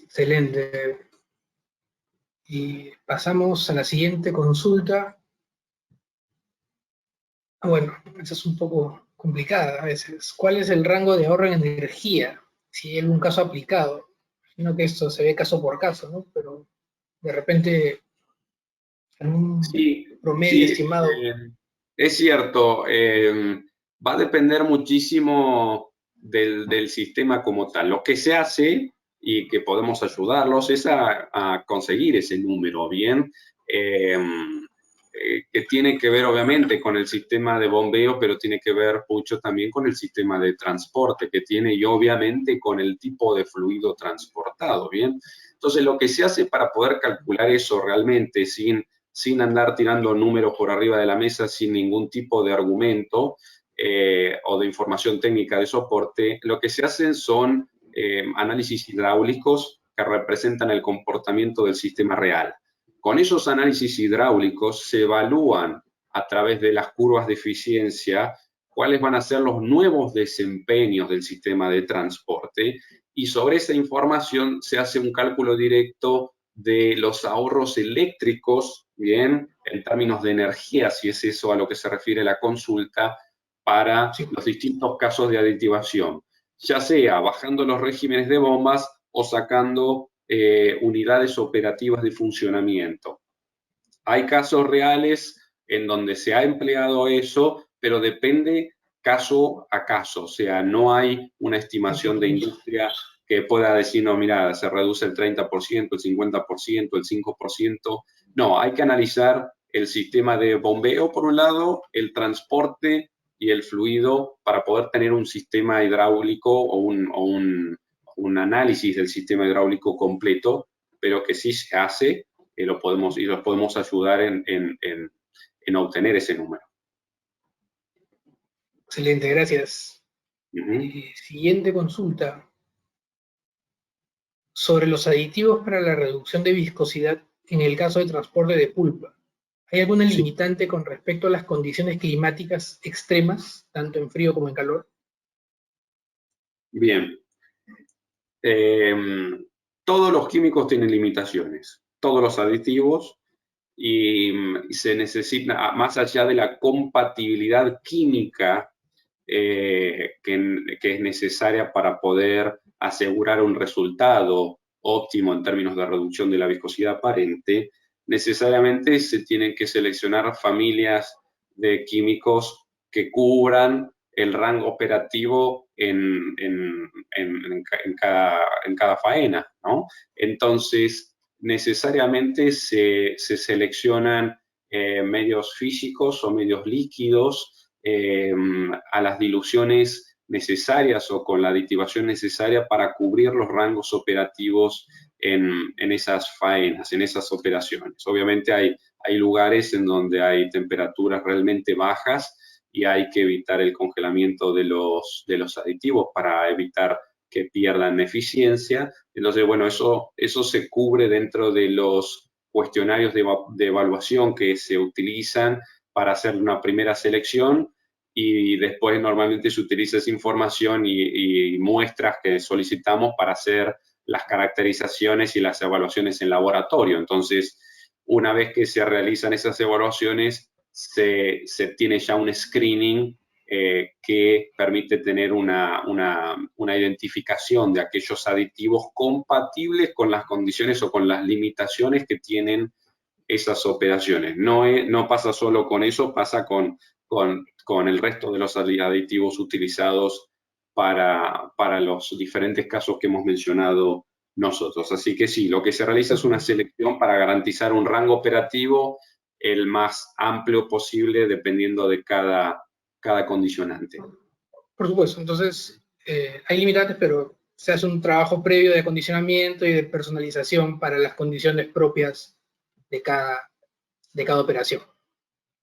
Excelente. Y pasamos a la siguiente consulta. Bueno, esa es un poco complicada a veces. ¿Cuál es el rango de ahorro en energía? Si hay algún caso aplicado. Imagino que esto se ve caso por caso, ¿no? Pero de repente, en un promedio estimado. Es cierto. Va a depender muchísimo del sistema como tal. Lo que se hace y que podemos ayudarlos es a conseguir ese número, ¿bien? Que tiene que ver obviamente con el sistema de bombeo, pero tiene que ver mucho también con el sistema de transporte que tiene y obviamente con el tipo de fluido transportado, ¿bien? Entonces lo que se hace para poder calcular eso realmente sin andar tirando números por arriba de la mesa, sin ningún tipo de argumento o de información técnica de soporte, lo que se hacen son análisis hidráulicos que representan el comportamiento del sistema real. Con esos análisis hidráulicos se evalúan a través de las curvas de eficiencia cuáles van a ser los nuevos desempeños del sistema de transporte y sobre esa información se hace un cálculo directo de los ahorros eléctricos, bien, en términos de energía, si es eso a lo que se refiere la consulta, para los distintos casos de aditivación, ya sea bajando los regímenes de bombas o sacando unidades operativas de funcionamiento. Hay casos reales en donde se ha empleado eso, pero depende caso a caso, o sea, no hay una estimación de industria que pueda decir, no, mira, se reduce el 30%, el 50%, el 5%. No, hay que analizar el sistema de bombeo, por un lado, el transporte y el fluido para poder tener un sistema hidráulico o un análisis del sistema hidráulico completo, pero que sí se hace los podemos ayudar en obtener ese número. Excelente, gracias. Siguiente consulta. Sobre los aditivos para la reducción de viscosidad en el caso de transporte de pulpa. ¿Hay alguna limitante con respecto a las condiciones climáticas extremas, tanto en frío como en calor? Bien. Todos los químicos tienen limitaciones, todos los aditivos, y se necesita, más allá de la compatibilidad química que es necesaria para poder asegurar un resultado óptimo en términos de reducción de la viscosidad aparente, necesariamente se tienen que seleccionar familias de químicos que cubran el rango operativo en cada faena, ¿no? Entonces, necesariamente se seleccionan medios físicos o medios líquidos a las diluciones necesarias o con la aditivación necesaria para cubrir los rangos operativos en esas faenas, en esas operaciones. Obviamente hay lugares en donde hay temperaturas realmente bajas y hay que evitar el congelamiento de los aditivos para evitar que pierdan eficiencia. Entonces, bueno, eso se cubre dentro de los cuestionarios de evaluación que se utilizan para hacer una primera selección y después normalmente se utiliza esa información y muestras que solicitamos para hacer las caracterizaciones y las evaluaciones en laboratorio. Entonces, una vez que se realizan esas evaluaciones, se tiene ya un screening que permite tener una identificación de aquellos aditivos compatibles con las condiciones o con las limitaciones que tienen esas operaciones. No pasa solo con eso, pasa con el resto de los aditivos utilizados para los diferentes casos que hemos mencionado nosotros. Así que sí, lo que se realiza es una selección para garantizar un rango operativo el más amplio posible dependiendo de cada condicionante. Por supuesto, entonces hay limitantes, pero se hace un trabajo previo de acondicionamiento y de personalización para las condiciones propias de cada operación.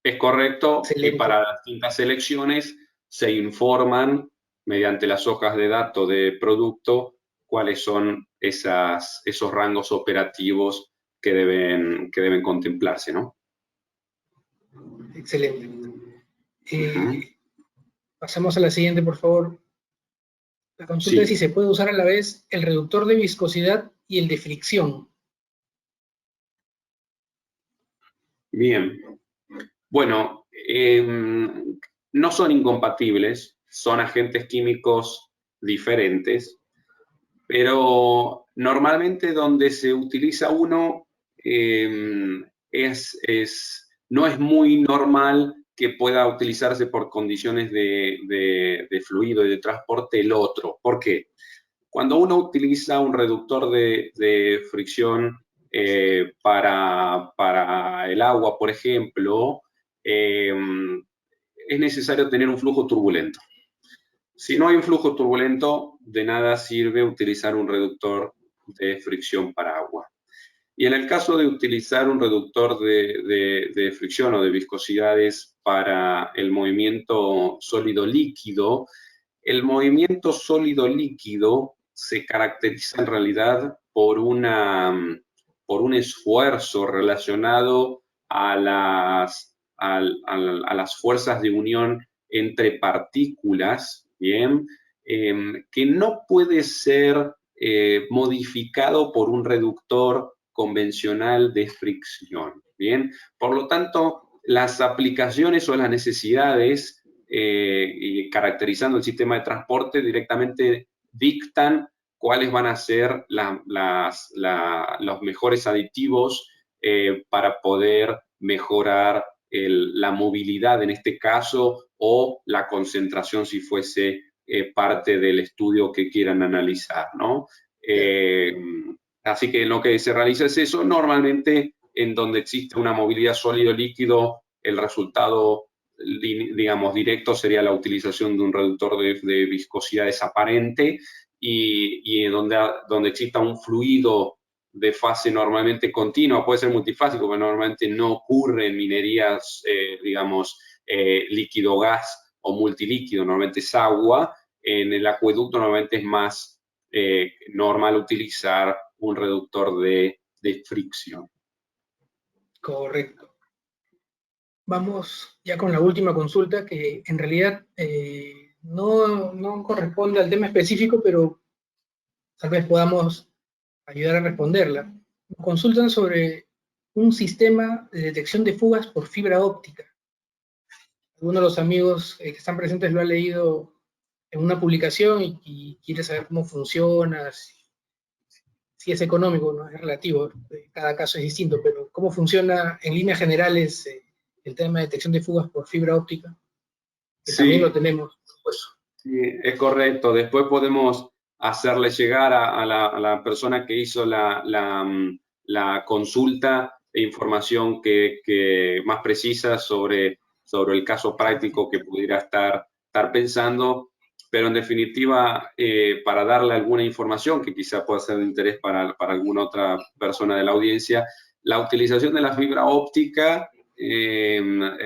Es correcto, y Excelente. para las distintas selecciones se informan mediante las hojas de datos de producto cuáles son esos rangos operativos que deben contemplarse, ¿no? Excelente. Pasamos a la siguiente, por favor. La consulta es si se puede usar a la vez el reductor de viscosidad y el de fricción. Bien. Bueno, no son incompatibles, son agentes químicos diferentes, pero normalmente donde se utiliza uno no es muy normal que pueda utilizarse por condiciones de fluido y de transporte el otro. ¿Por qué? Cuando uno utiliza un reductor de fricción para el agua, por ejemplo, es necesario tener un flujo turbulento. Si no hay un flujo turbulento, de nada sirve utilizar un reductor de fricción para agua. Y en el caso de utilizar un reductor de fricción o de viscosidades para el movimiento sólido-líquido, el movimiento sólido-líquido se caracteriza en realidad por un esfuerzo relacionado a las fuerzas de unión entre partículas, ¿bien? Que no puede ser modificado por un reductor convencional de fricción, ¿bien? Por lo tanto, las aplicaciones o las necesidades y caracterizando el sistema de transporte directamente dictan cuáles van a ser los mejores aditivos para poder mejorar la movilidad en este caso o la concentración si fuese parte del estudio que quieran analizar, ¿no? Así que lo que se realiza es eso. Normalmente en donde existe una movilidad sólido-líquido, el resultado, digamos, directo sería la utilización de un reductor de viscosidades aparente y donde exista un fluido de fase normalmente continua, puede ser multifásico, pero normalmente no ocurre en minerías, digamos, líquido-gas o multilíquido, normalmente es agua. En el acueducto normalmente es más normal utilizar un reductor de fricción. Correcto. Vamos ya con la última consulta, que en realidad no corresponde al tema específico, pero tal vez podamos ayudar a responderla. Nos consultan sobre un sistema de detección de fugas por fibra óptica. Alguno de los amigos que están presentes lo ha leído en una publicación y quiere saber cómo funciona, si es económico, no es relativo, cada caso es distinto, pero cómo funciona en líneas generales el tema de detección de fugas por fibra óptica, que sí, también lo tenemos, por supuesto. Sí, es correcto. Después podemos hacerle llegar a la persona que hizo la consulta información más precisa sobre el caso práctico que pudiera estar pensando, pero en definitiva, para darle alguna información que quizá pueda ser de interés para alguna otra persona de la audiencia, la utilización de la fibra óptica que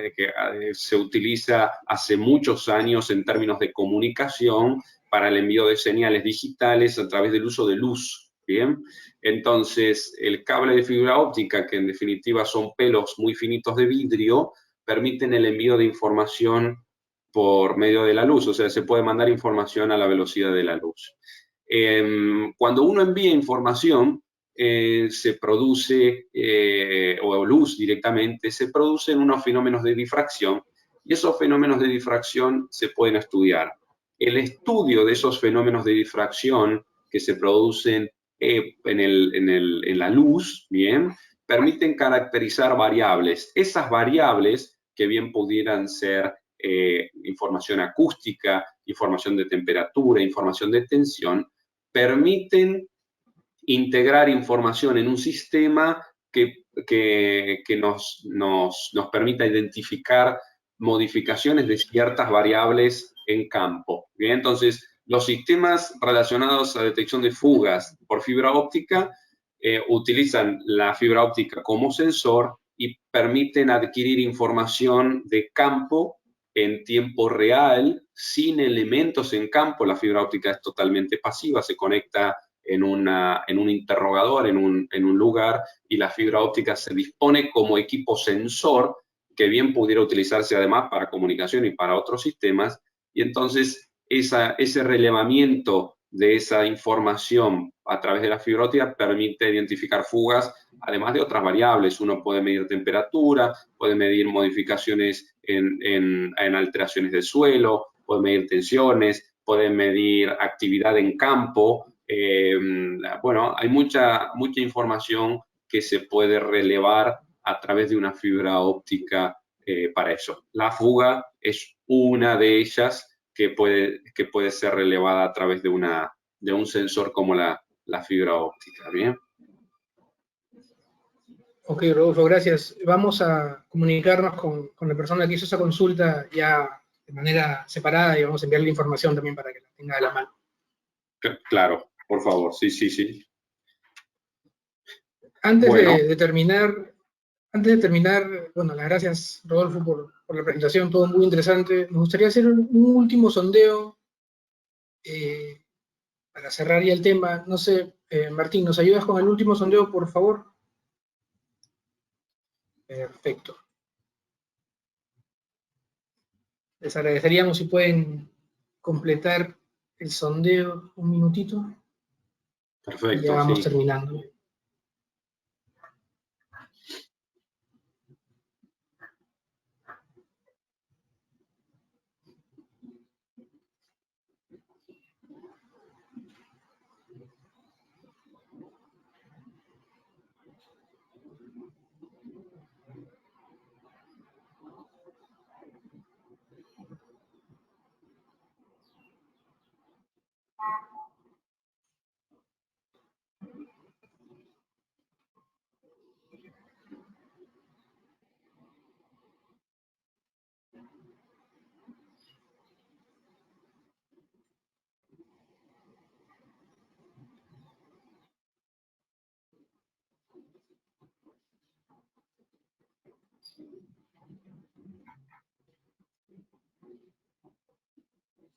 se utiliza hace muchos años en términos de comunicación para el envío de señales digitales a través del uso de luz, ¿bien? Entonces, el cable de fibra óptica, que en definitiva son pelos muy finitos de vidrio, permiten el envío de información por medio de la luz, o sea, se puede mandar información a la velocidad de la luz. Cuando uno envía información, se produce, o luz directamente, se producen unos fenómenos de difracción y esos fenómenos de difracción se pueden estudiar. El estudio de esos fenómenos de difracción que se producen en la luz, bien, permiten caracterizar variables. Esas variables, que bien pudieran ser información acústica, información de temperatura, información de tensión, permiten integrar información en un sistema que nos permita identificar modificaciones de ciertas variables en campo. ¿Bien? Entonces, Los sistemas relacionados a detección de fugas por fibra óptica utilizan la fibra óptica como sensor y permiten adquirir información de campo en tiempo real, sin elementos en campo. La fibra óptica es totalmente pasiva, se conecta en un interrogador, en un lugar, y la fibra óptica se dispone como equipo sensor, que bien pudiera utilizarse además para comunicación y para otros sistemas, y entonces ese relevamiento de esa información a través de la fibra óptica permite identificar fugas, además de otras variables. Uno puede medir temperatura, puede medir modificaciones en alteraciones del suelo, puede medir tensiones, puede medir actividad en campo. Bueno, hay mucha información que se puede relevar a través de una fibra óptica para eso. La fuga es una de ellas que puede ser relevada a través de un sensor como la fibra óptica. ¿Bien? Ok, Rodolfo, gracias. Vamos a comunicarnos con la persona que hizo esa consulta ya de manera separada y vamos a enviarle información también para que la tenga a la mano. Claro, por favor, sí, sí, sí. Antes bueno. de terminar, bueno, las gracias, Rodolfo, por la presentación, todo muy interesante. Me gustaría hacer un último sondeo para cerrar ya el tema. No sé, Martín, ¿nos ayudas con el último sondeo, por favor? Perfecto. Les agradeceríamos si pueden completar el sondeo un minutito. Perfecto, Ya vamos sí. terminando.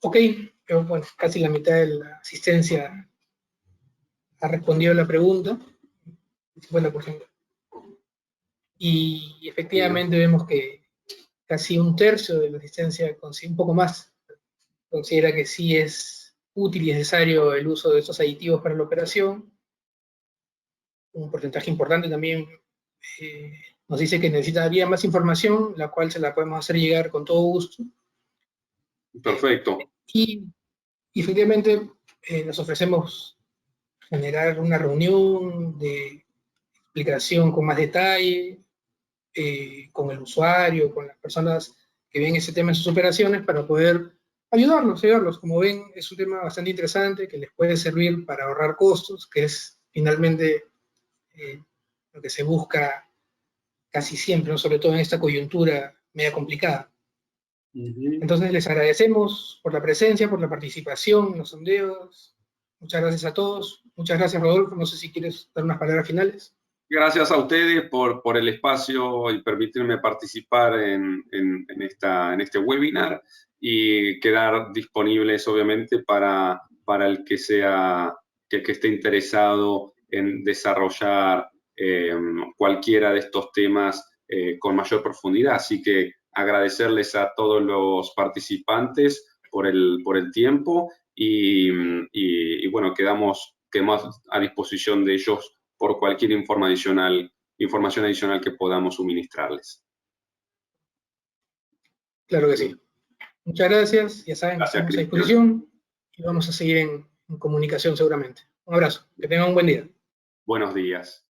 Ok, bueno, casi la mitad de la asistencia ha respondido a la pregunta, 50%. Y efectivamente vemos que casi un tercio de la asistencia, un poco más, considera que sí es útil y necesario el uso de estos aditivos para la operación. Un porcentaje importante también nos dice que necesitaría más información, la cual se la podemos hacer llegar con todo gusto. Perfecto. Y efectivamente nos ofrecemos generar una reunión de explicación con más detalle, con el usuario, con las personas que ven ese tema en sus operaciones para poder ayudarlos. Como ven, es un tema bastante interesante que les puede servir para ahorrar costos, que es finalmente lo que se busca casi siempre, ¿no? Sobre todo en esta coyuntura media complicada. Entonces les agradecemos por la presencia, por la participación en los sondeos. Muchas gracias a todos. Muchas gracias, Rodolfo. No sé si quieres dar unas palabras finales. Gracias a ustedes por el espacio y permitirme participar en este webinar, y quedar disponibles, obviamente, para el que esté interesado en desarrollar cualquiera de estos temas con mayor profundidad. Así que agradecerles a todos los participantes por el tiempo y bueno, quedamos a disposición de ellos por cualquier información adicional que podamos suministrarles. Claro que sí. Muchas gracias. Ya saben, Gracias, estamos a Cristian. disposición y vamos a seguir en comunicación seguramente. Un abrazo. Que tengan un buen día. Buenos días.